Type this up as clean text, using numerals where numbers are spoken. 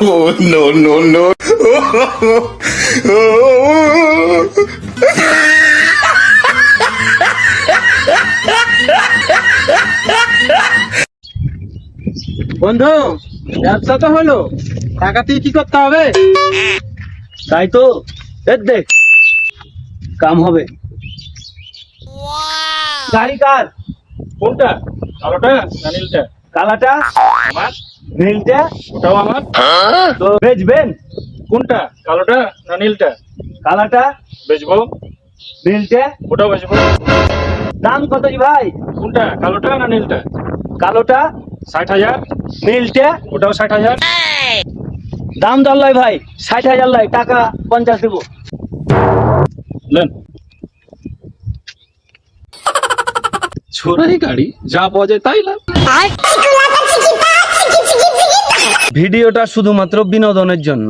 no, no, no. বন্ধু, ব্যবসা তো হলো, টাকা দিয়ে কি করতে হবে? তাই তো, দেখ কাম হবে। গাড়ি কার? কোনটা, কালোটা না নীলটা? কালাটা, আমার। নীলটা ওটাও আমার। তো বেচবেন? কোনটা, কালোটা না নীলটা? কালাটা, বেচবো। নীলটা। ওটাও বেচবো। দাম কত জি ভাই? কোনটা, কালোটা না নীলটা? কালোটা, 60,000। নীলটা। ওটাও 60,000। দাম দর লয় ভাই, 60,000 লয়, টাকা 50 দেবো। নেন। ছোড়াই গাড়ি, যা পাওয়া যায় তাই লাভ। ভিডিওটা শুধুমাত্র বিনোদনের জন্য।